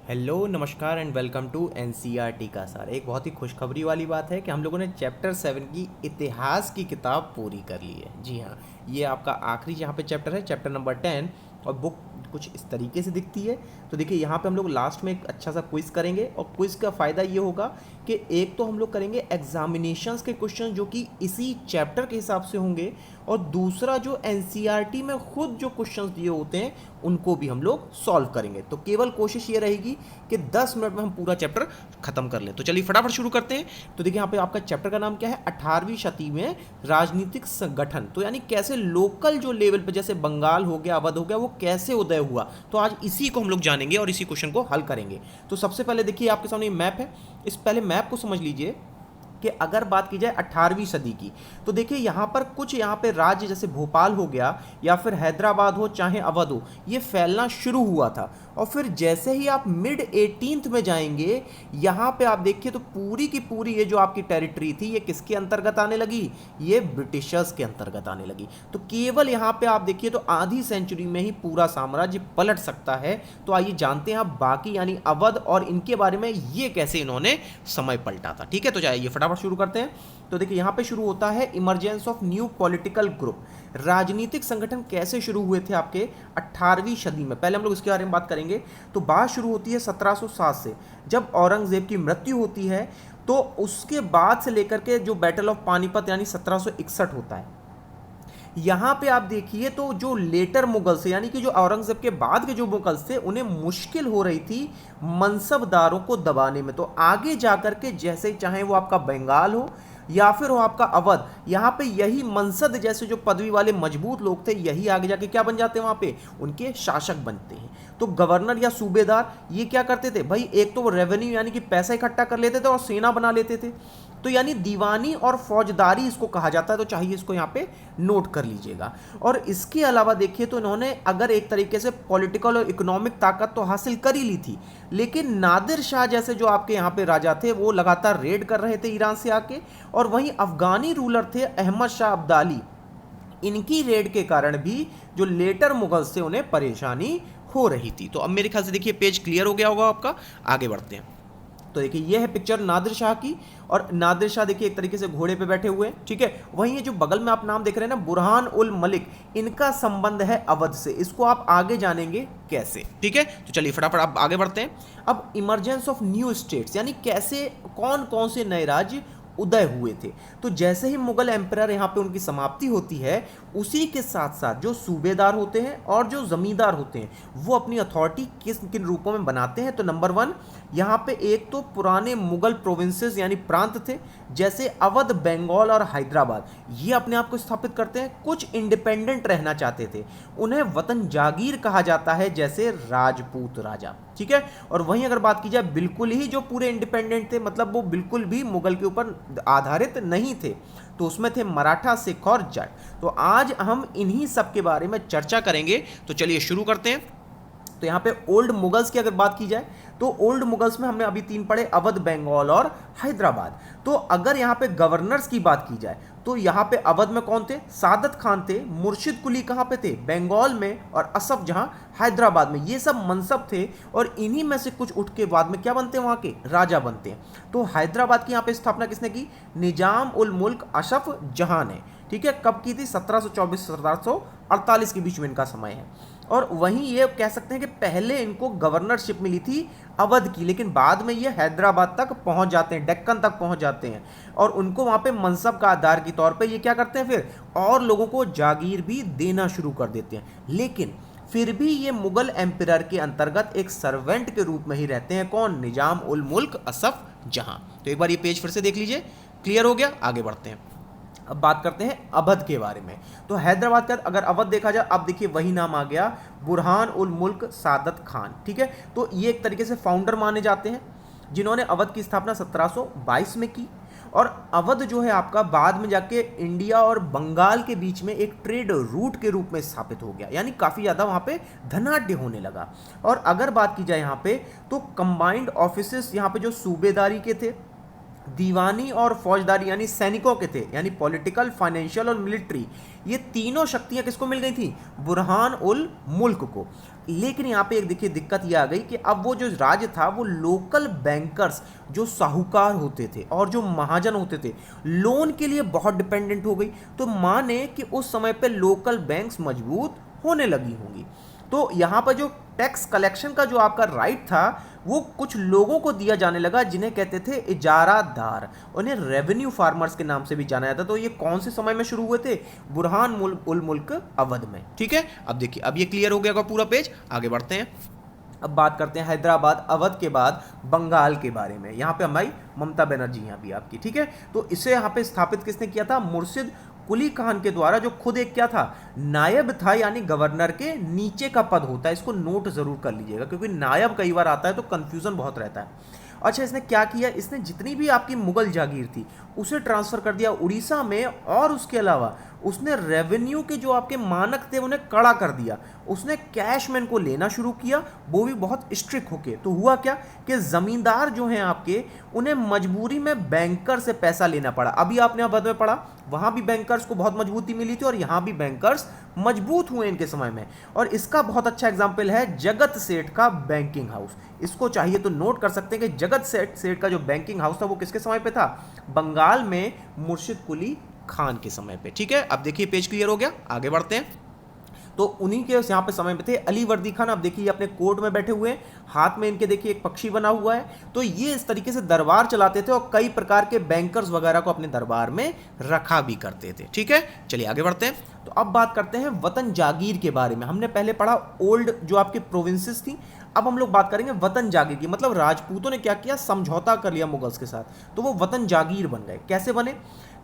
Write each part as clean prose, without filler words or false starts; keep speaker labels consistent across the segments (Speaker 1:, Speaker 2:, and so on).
Speaker 1: Hello नमस्कार and welcome to NCERT का सार। एक बहुत ही खुशखबरी वाली बात है कि हम लोगों ने चैप्टर 7 की इतिहास की किताब पूरी कर ली है। जी हाँ, ये आपका आखिरी यहाँ पे चैप्टर है, चैप्टर नंबर 10। और बुक कुछ इस तरीके से दिखती है। तो देखिए यहाँ पे हम लोग लास्ट में एक अच्छा सा क्विज़ करेंगे और क्विज़ का फ़ायदा ये होगा कि एक तो हम लोग करेंगे एग्जामिनेशंस के क्वेश्चन जो कि इसी चैप्टर के हिसाब से होंगे, और दूसरा जो एनसीईआरटी में खुद जो क्वेश्चंस दिए होते हैं उनको भी हम लोग सॉल्व करेंगे। तो केवल कोशिश ये रहेगी कि 10 मिनट में हम पूरा चैप्टर खत्म कर लें। तो चलिए फटाफट शुरू करते हैं। तो देखिए यहाँ पे आपका चैप्टर का नाम क्या है, 18वीं शती में राजनीतिक संगठन। तो यानी कैसे लोकल जो लेवल पे जैसे बंगाल हो गया, अवध हो गया, वो कैसे उदय हुआ। तो आज इसी को हम लोग जानेंगे और इसी क्वेश्चन को हल करेंगे। तो सबसे पहले देखिए आपके सामने मैप है, इस पहले मैप को समझ लीजिए कि अगर बात की जाए 18वीं सदी की, तो देखिए यहाँ पर कुछ यहाँ पे राज्य जैसे भोपाल हो गया या फिर हैदराबाद हो चाहे अवध हो, ये फैलना शुरू हुआ था। और फिर जैसे ही आप मिड 18th में जाएंगे, यहाँ पे आप देखिए तो पूरी की पूरी ये जो आपकी टेरिटरी थी ये किसके अंतर्गत आने लगी, ये ब्रिटिशर्स के अंतर्गत आने लगी। तो केवल यहाँ पे आप देखिए तो आधी सेंचुरी में ही पूरा साम्राज्य पलट सकता है। तो आइए जानते हैं आप बाकी यानी अवध और इनके बारे में, ये कैसे इन्होंने समय पलटा था। ठीक है, तो जाइए फटाफट शुरू करते हैं। तो देखिए यहां पे शुरू होता है emergence of new political group. राजनीतिक संगठन कैसे शुरू हुए थे आपके 18वीं सदी में, पहले हम लोग इसके बारे में बात करेंगे। तो बात शुरू होती है 1707 से, जब औरंगजेब की मृत्यु होती है। तो उसके बाद से लेकर के जो बैटल ऑफ पानीपत यानी 1761 होता है। यहाँ पे आप देखिए तो जो लेटर मुगल्स यानी कि जो औरंगजेब के बाद के जो मुगल्स थे, उन्हें मुश्किल हो रही थी मनसबदारों को दबाने में। तो आगे जाकर के जैसे चाहे वो आपका बंगाल हो या फिर हो आपका अवध, यहाँ पे यही मनसद जैसे जो पदवी वाले मजबूत लोग थे, यही आगे जाके क्या बन जाते हैं, वहाँ पे उनके शासक बनते हैं। तो गवर्नर या सूबेदार ये क्या करते थे भाई, एक तो वो रेवेन्यू यानी कि पैसा इकट्ठा कर लेते थे और सेना बना लेते थे। तो यानी दीवानी और फौजदारी इसको कहा जाता है। तो चाहिए इसको यहाँ पे नोट कर लीजिएगा। और इसके अलावा देखिए तो इन्होंने अगर एक तरीके से पॉलिटिकल और इकोनॉमिक ताकत तो हासिल कर ही ली थी, लेकिन नादिर शाह जैसे जो आपके यहाँ पे राजा थे वो लगातार रेड कर रहे थे ईरान से आके। और वहीं अफगानी रूलर थे अहमद शाह अब्दाली, इनकी रेड के कारण भी जो लेटर मुगल्स थे उन्हें परेशानी हो रही थी। तो अब मेरे ख्याल से देखिए पेज क्लियर हो गया होगा आपका, आगे बढ़ते हैं। तो देखिए ये है पिक्चर नादिर शाह की, और नादिर शाह देखिए एक तरीके से घोड़े पे बैठे हुए हैं। ठीक है, वहीं ये जो बगल में आप नाम देख रहे हैं ना, बुरहान उल मलिक, इनका संबंध है अवध से। इसको आप आगे जानेंगे कैसे। ठीक है, तो चलिए फटाफट आप आगे बढ़ते हैं। अब इमरजेंस ऑफ न्यू स्टेट्स यानी कैसे कौन कौन से नए राज्य उदय हुए थे। तो जैसे ही मुगल एम्परर यहाँ पे उनकी समाप्ति होती है, उसी के साथ साथ जो सूबेदार होते हैं और जो जमींदार होते हैं वो अपनी अथॉरिटी किस किन रूपों में बनाते हैं। तो नंबर 1 यहाँ पे एक तो पुराने मुगल प्रोविंसेस यानी प्रांत थे, जैसे अवध, बंगाल और हैदराबाद, ये अपने आप को स्थापित करते हैं। कुछ इंडिपेंडेंट रहना चाहते थे, उन्हें वतन जागीर कहा जाता है, जैसे राजपूत राजा। ठीक है, और वहीं अगर बात की जाए बिल्कुल ही जो पूरे इंडिपेंडेंट थे, मतलब वो बिल्कुल भी मुगल के ऊपर आधारित नहीं थे, तो उसमें थे मराठा, सिख और जट। तो आज हम इन्हीं सब के बारे में चर्चा करेंगे। तो चलिए शुरू करते हैं। तो यहाँ पे ओल्ड मुगल्स की अगर बात की जाए तो ओल्ड मुगल्स में हमने अभी 3 पढ़े, अवध, बंगाल और हैदराबाद। तो अगर यहाँ पे गवर्नर्स की बात की जाए तो यहाँ पे अवध में कौन थे, सादत खान थे। मुर्शिद कुली कहाँ पे थे, बंगाल में। और असफ जहाँ हैदराबाद में। ये सब मनसब थे और इन्हीं में से कुछ उठ के बाद में क्या बनते हैं, वहाँ के राजा बनते हैं। तो हैदराबाद की यहाँ पे स्थापना किसने की, निजाम उल मुल्क अशफ जहां ने। ठीक है, कब की थी, 1724 से 1748 के बीच में इनका समय है। और वहीं ये कह सकते हैं कि पहले इनको गवर्नरशिप मिली थी अवध की, लेकिन बाद में ये हैदराबाद तक पहुंच जाते हैं, डेक्कन तक पहुंच जाते हैं। और उनको वहां पे मनसब का आधार के तौर पे ये क्या करते हैं, फिर और लोगों को जागीर भी देना शुरू कर देते हैं। लेकिन फिर भी ये मुगल एम्परर के अंतर्गत एक सर्वेंट के रूप में ही रहते हैं। कौन, निजाम उल मुल्क असफ जहां। तो एक बार ये पेज फिर से देख लीजिए, क्लियर हो गया, आगे बढ़ते हैं। अब बात करते हैं अवध के बारे में। तो हैदराबाद का अगर अवध देखा जाए, अब देखिए वही नाम आ गया, बुरहान उल मुल्क सादत खान। ठीक है, तो ये एक तरीके से फाउंडर माने जाते हैं, जिन्होंने अवध की स्थापना 1722 में की। और अवध जो है आपका बाद में जाके इंडिया और बंगाल के बीच में एक ट्रेड रूट के रूप में स्थापित हो गया, यानी काफ़ी ज़्यादा वहाँ पे धनाढ्य होने लगा। और अगर बात की जाए यहाँ पे तो कंबाइंड ऑफिसेस यहाँ पे जो सूबेदारी के थे, दीवानी और फौजदारी यानी सैनिकों के थे, यानी पॉलिटिकल, फाइनेंशियल और मिलिट्री, ये तीनों शक्तियां किसको मिल गई थी, बुरहान उल मुल्क को। लेकिन यहाँ पे एक देखिए दिक्कत ये आ गई कि अब वो जो राज्य था वो लोकल बैंकर्स, जो साहूकार होते थे और जो महाजन होते थे, लोन के लिए बहुत डिपेंडेंट हो गई। तो माने कि उस समय पे लोकल बैंक्स मजबूत होने लगी होंगी। तो यहाँ पर जो टैक्स कलेक्शन का जो आपका राइट था वो कुछ लोगों को दिया जाने लगा जिन्हें कहते थे इजारादार, उन्हें रेवेन्यू फार्मर्स के नाम से भी जाना जाता। तो ये कौन से समय में शुरू हुए थे? बुरहान उल मुल्क अवध में। ठीक है, अब देखिए अब ये क्लियर हो गया होगा पूरा पेज, आगे बढ़ते हैं। अब बात करते हैं हैदराबाद अवध के बाद बंगाल के बारे में। यहाँ पे हमारी ममता बनर्जी यहाँ भी आपकी, ठीक है। तो इसे यहाँ पे स्थापित किसने किया था? मुर्शिद कुली खान के द्वारा, जो खुद एक क्या था? नायब था, यानी गवर्नर के नीचे का पद होता है। इसको नोट जरूर कर लीजिएगा क्योंकि नायब कई बार आता है तो कंफ्यूजन बहुत रहता है। अच्छा, इसने क्या किया? इसने जितनी भी आपकी मुगल जागीर थी उसे ट्रांसफर कर दिया उड़ीसा में, और उसके अलावा उसने रेवेन्यू के जो आपके मानक थे उन्हें कड़ा कर दिया। उसने कैशमैन को लेना शुरू किया, वो भी बहुत स्ट्रिक्ट होके। तो हुआ क्या कि जमींदार जो हैं आपके, उन्हें मजबूरी में बैंकर से पैसा लेना पड़ा। अभी आपने अवध में पढ़ा, वहां भी बैंकर्स को बहुत मजबूती मिली थी और यहां भी बैंकर्स मजबूत हुए इनके समय में। और इसका बहुत अच्छा एग्जाम्पल है जगत सेठ का बैंकिंग हाउस। इसको चाहिए तो नोट कर सकते हैं कि जगत सेठ का जो बैंकिंग हाउस था वो किसके समय पे था? बंगाल में मुर्शिद कुली खान के समय पे। ठीक है, अब देखिए पेज क्लियर हो गया, आगे बढ़ते हैं। तो उन्हीं के यहाँ पे समय पे थे अली वर्दी खान। अब देखिए अपने कोर्ट में बैठे हुए हैं, हाथ में इनके देखिए एक पक्षी बना हुआ है। तो ये इस तरीके से दरबार चलाते थे और कई प्रकार के बैंकर्स वगैरह को अपने दरबार में रखा भी करते थे। ठीक है, चलिए आगे बढ़ते हैं। तो अब बात करते हैं वतन जागीर के बारे में। हमने पहले पढ़ा ओल्ड जो आपकी प्रोविंसेस थी, अब हम लोग बात करेंगे वतन जागीर की। मतलब राजपूतों ने क्या किया? समझौता कर लिया मुगल्स के साथ, तो वो वतन जागीर बन गए। कैसे बने?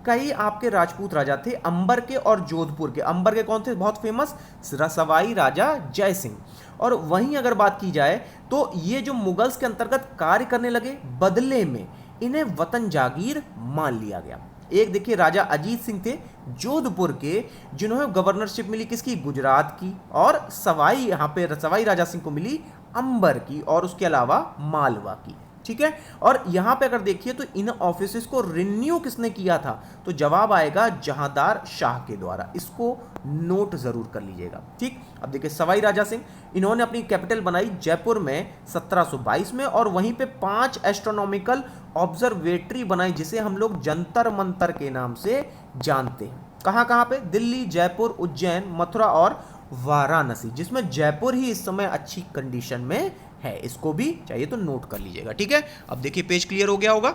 Speaker 1: कई आपके राजपूत राजा थे अंबर के और जोधपुर के। अंबर के कौन थे? बहुत फेमस, सवाई राजा जय सिंह। और वहीं अगर बात की जाए तो ये जो मुगल्स के अंतर्गत कार्य करने लगे, बदले में इन्हें वतन जागीर मान लिया गया। एक देखिए राजा अजीत सिंह थे जोधपुर के, जिन्होंने गवर्नरशिप मिली किसकी? गुजरात की। और सवाई यहाँ पे सवाई राजा सिंह को मिली अंबर की और उसके अलावा मालवा की। ठीक है, और यहां पे अगर देखिए तो इन ऑफिसेस को रिन्यू किसने किया था? तो जवाब आएगा जहांदार शाह के द्वारा। इसको नोट जरूर कर लीजिएगा। ठीक, अब देखिए सवाई राजा सिंह, इन्होंने अपनी कैपिटल बनाई जयपुर में 1722 में, और वहीं पे 5 एस्ट्रोनॉमिकल ऑब्जर्वेटरी बनाई जिसे हम लोग जंतर मंतर के नाम से जानते हैं। कहां कहां पे? दिल्ली, जयपुर, उज्जैन, मथुरा और वाराणसी, जिसमें जयपुर ही इस समय अच्छी कंडीशन में है। इसको भी चाहिए तो नोट कर लीजिएगा। ठीक है, अब देखिए पेज क्लियर हो गया होगा।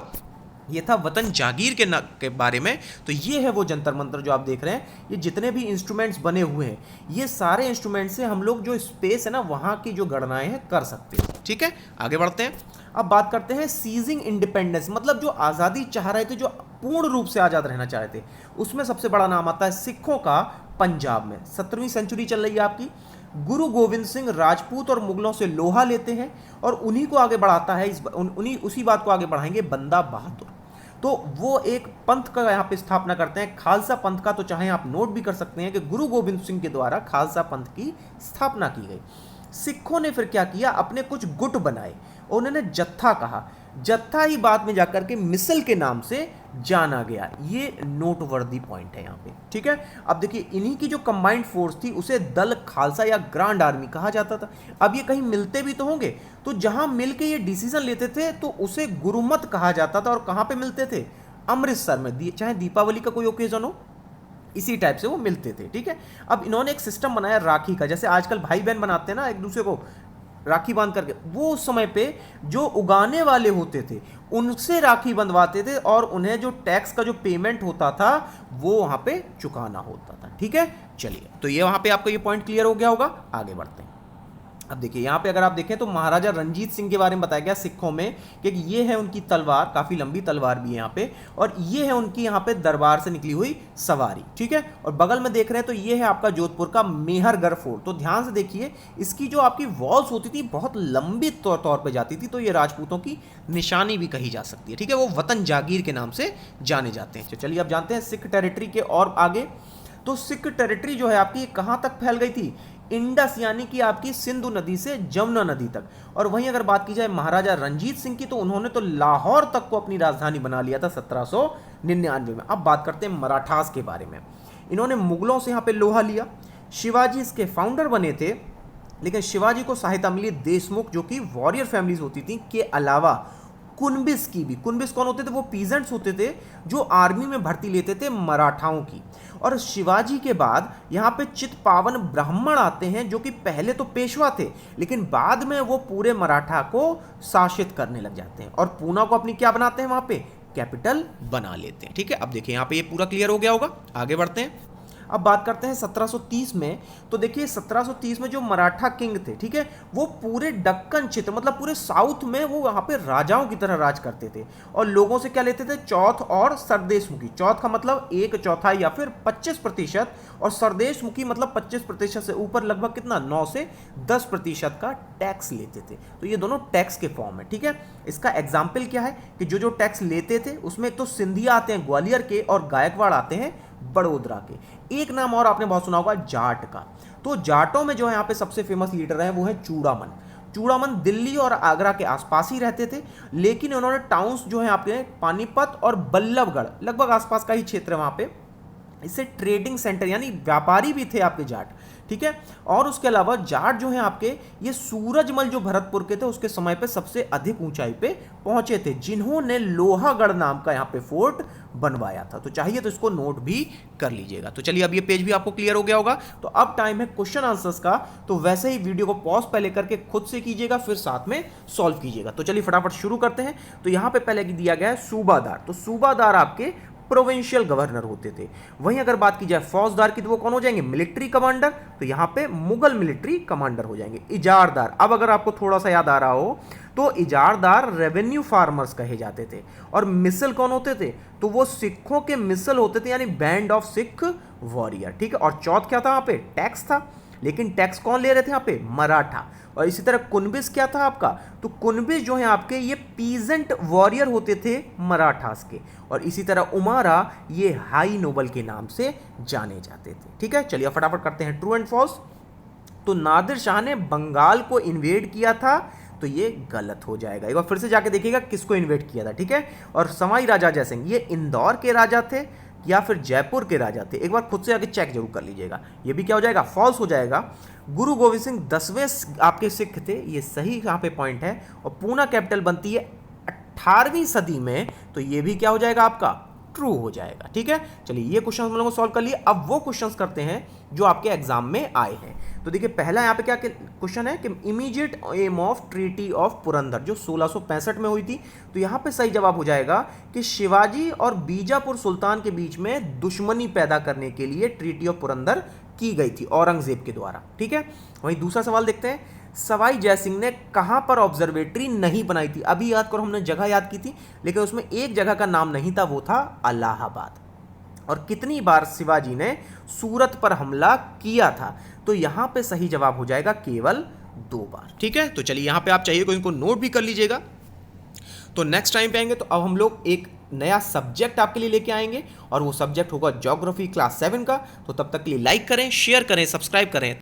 Speaker 1: ये था वतन जागीर के बारे में। तो ये है वो जंतर मंतर जो आप देख रहे हैं। ये जितने भी इंस्ट्रूमेंट्स बने हुए हैं, ये सारे इंस्ट्रूमेंट से हम लोग जो स्पेस है ना वहां की जो गणनाएं हैं कर सकते हैं। ठीक है, आगे बढ़ते हैं। अब बात करते हैं सीजिंग इंडिपेंडेंस, मतलब जो आज़ादी चाह रहे थे, जो पूर्ण रूप से आज़ाद रहना चाहते थे, उसमें सबसे बड़ा नाम आता है सिखों का। पंजाब में 17वीं सेंचुरी चल रही है आपकी। गुरु गोविंद सिंह राजपूत और मुगलों से लोहा लेते हैं और उन्हीं को आगे बढ़ाता है, उन्हीं उसी बात को आगे बढ़ाएंगे बंदा बहादुर। तो वो एक पंथ का यहाँ पे स्थापना करते हैं, खालसा पंथ का। तो चाहे आप नोट भी कर सकते हैं कि गुरु गोविंद सिंह के द्वारा खालसा पंथ की स्थापना की गई। सिखों ने फिर क्या किया? अपने कुछ गुट बनाए, उन्होंने जत्था कहा। जत्था ही बाद में जाकर के मिसल के नाम से जाना गया। ये नोटवर्दी पॉइंट है यहाँ पे। ठीक है, अब देखिए इन्हीं की जो कंबाइंड फोर्स थी उसे दल खालसा या ग्रांड आर्मी कहा जाता था। अब ये कहीं मिलते भी तो होंगे, तो जहां मिलके ये डिसीजन लेते थे तो उसे गुरुमत कहा जाता था। और कहां पे मिलते थे? अमृतसर में। चाहे दीपावली का कोई ओकेजन हो, इसी टाइप से वो मिलते थे। ठीक है, अब इन्होंने एक सिस्टम बनाया राखी का। जैसे आजकल भाई बहन बनाते हैं ना एक दूसरे को राखी बांध करके, वो उस समय पे जो उगाने वाले होते थे उनसे राखी बंधवाते थे और उन्हें जो टैक्स का जो पेमेंट होता था वो वहां पे चुकाना होता था। ठीक है, चलिए तो ये वहां पे आपको ये पॉइंट क्लियर हो गया होगा, आगे बढ़ते हैं। अब देखिए यहाँ पे अगर आप देखें तो महाराजा रंजीत सिंह के बारे में बताया गया सिखों में कि ये है उनकी तलवार, काफी लंबी तलवार भी है यहाँ पे, और ये है उनकी यहाँ पे दरबार से निकली हुई सवारी। ठीक है, और बगल में देख रहे हैं तो ये है आपका जोधपुर का मेहरगढ़ फोर्ट। तो ध्यान से देखिए, इसकी जो आपकी वॉल्स होती थी बहुत लंबी तौर पर जाती थी, तो ये राजपूतों की निशानी भी कही जा सकती है। ठीक है, वो वतन जागीर के नाम से जाने जाते हैं। चलिए अब जानते हैं सिख टेरिटरी के और आगे। तो सिख टेरिटरी जो है आपकी कहां तक फैल गई थी? इंडस यानी कि आपकी सिंधु नदी से जमुना नदी तक। और वहीं अगर बात की जाए महाराजा रंजीत सिंह की, तो उन्होंने तो लाहौर तक को अपनी राजधानी बना लिया था 1799 में। अब बात करते हैं मराठास के बारे में। इन्होंने मुगलों से यहाँ पे लोहा लिया। शिवाजी इसके फाउंडर बने थे। लेकिन शिवाजी को सहायता मिली देशमुख जो कि वॉरियर फैमिलीज होती थी के अलावा कुनबिस की भी। कुनबिस कौन होते थे? वो पीजेंट्स होते थे जो आर्मी में भर्ती लेते थे मराठाओं की। और शिवाजी के बाद यहाँ पे चित्पावन ब्राह्मण आते हैं जो कि पहले तो पेशवा थे लेकिन बाद में वो पूरे मराठा को शासित करने लग जाते हैं और पूना को अपनी क्या बनाते हैं, वहां पे कैपिटल बना लेते हैं। ठीक है, अब देखिए यहाँ पे ये पूरा क्लियर हो गया होगा, आगे बढ़ते हैं। अब बात करते हैं 1730 में। तो देखिए 1730 में जो मराठा किंग थे, ठीक है, वो पूरे दक्कन क्षेत्र मतलब पूरे साउथ में वो वहां पे राजाओं की तरह राज करते थे और लोगों से क्या लेते थे? चौथ और सरदेशमुखी। चौथ का मतलब 1/4 या फिर 25% और सरदेशमुखी मतलब 25% से ऊपर लगभग कितना 9 से 10% का टैक्स लेते थे। तो ये दोनों टैक्स के फॉर्म है। ठीक है, इसका एग्जाम्पल क्या है कि जो जो टैक्स लेते थे उसमें एक तो सिंधिया आते हैं ग्वालियर के और गायकवाड़ आते हैं बड़ोदरा के। एक नाम और आपने बहुत सुना होगा जाट का। तो जाटों में जो है यहाँ पे सबसे फेमस लीडर है वो है चूड़ामन। चूड़ामन दिल्ली और आगरा के आसपास ही रहते थे लेकिन उन्होंने टाउन्स जो है आपके पानीपत और बल्लभगढ़ लगभग आसपास का ही क्षेत्र है वहां पे, इससे ट्रेडिंग सेंटर यानी व्यापारी भी थे आपके जाट। ठीक है, और उसके अलावा जाट जो है आपके ये सूरजमल जो भरतपुर के थे उसके समय पे सबसे अधिक ऊंचाई पे पहुंचे थे जिन्होंने लोहागढ़ नाम का यहाँ पे फोर्ट बनवाया था। तो चाहिए तो इसको नोट भी कर लीजिएगा। तो चलिए अब ये पेज भी आपको क्लियर हो गया होगा। तो अब टाइम है क्वेश्चन आंसर्स का। तो वैसे ही वीडियो को पॉज पहले करके खुद से कीजिएगा फिर साथ में सॉल्व कीजिएगा। तो चलिए फटाफट शुरू करते हैं। तो यहाँ पे पहले दिया गया है सूबादार। तो सूबादार आपके प्रोविंशियल गवर्नर होते थे। वहीं अगर बात की जाए फौजदार की तो वो कौन हो जाएंगे? Military commander. तो यहां पे मुगल मिलिट्री कमांडर हो जाएंगे। इजारदार, अब अगर आपको थोड़ा सा याद आ रहा हो तो इजारदार रेवेन्यू फार्मर्स कहे जाते थे। और मिसल कौन होते थे? तो वो सिखों के मिसल होते थे यानी बैंड ऑफ सिख वॉरियर। ठीक है, और चौथ क्या था? वहां पे टैक्स था, लेकिन टैक्स कौन ले रहे थे यहाँ पे? मराठा। और इसी तरह कुनबिस क्या था आपका? तो कुनबिस जो है आपके ये पीजेंट वॉरियर होते थे मराठास के। और इसी तरह उमारा ये हाई नोबल के नाम से जाने जाते थे। ठीक है, चलिए फटाफट करते हैं ट्रू एंड फॉल्स। तो नादिर शाह ने बंगाल को इन्वेड किया था, तो ये गलत हो जाएगा। एक बार फिर से जाके देखिएगा किसको इन्वेड किया था। ठीक है, और सवाई राजा जयसिंह ये इंदौर के राजा थे या फिर जयपुर के राजा थे? एक बार खुद से आगे चेक जरूर कर लीजिएगा। ये भी क्या हो जाएगा? फॉल्स हो जाएगा। गुरु गोविंद सिंह 10वें आपके सिख थे, ये सही यहाँ पे पॉइंट है। और पूना कैपिटल बनती है 18वीं सदी में, तो ये भी क्या हो जाएगा आपका? ट्रू हो जाएगा। ठीक है, चलिए ये क्वेश्चन हम लोगों को सॉल्व कर लिए। अब वो क्वेश्चंस करते हैं जो आपके एग्जाम में आए हैं। तो देखिए पहला यहाँ पे क्या क्वेश्चन है कि immediate aim of treaty of Purandar जो 1665 में हुई थी। तो यहाँ पे सही जवाब हो जाएगा कि शिवाजी और बीजापुर सुल्तान के बीच में दुश्मनी पैदा करने के लिए ट्रीटी ऑफ पुरंदर की गई थी औरंगजेब के द्वारा। ठीक है, वहीं दूसरा सवाल देखते हैं। सवाई जयसिंह ने कहां पर ऑब्जर्वेटरी नहीं बनाई थी? अभी याद करो, हमने जगह याद की थी लेकिन उसमें एक जगह का नाम नहीं था, वो था इलाहाबाद। और कितनी बार शिवाजी ने सूरत पर हमला किया था? तो यहां पे सही जवाब हो जाएगा केवल 2 बार। ठीक है, तो चलिए यहां पे आप चाहिए कोई इनको नोट भी कर लीजिएगा। तो नेक्स्ट टाइम पे आएंगे तो अब हम लोग एक नया सब्जेक्ट आपके लिए लेके आएंगे और वो सब्जेक्ट होगा ज्योग्राफी क्लास 7 का। तो तब तक के लिए लाइक करें, शेयर करें, सब्सक्राइब करें।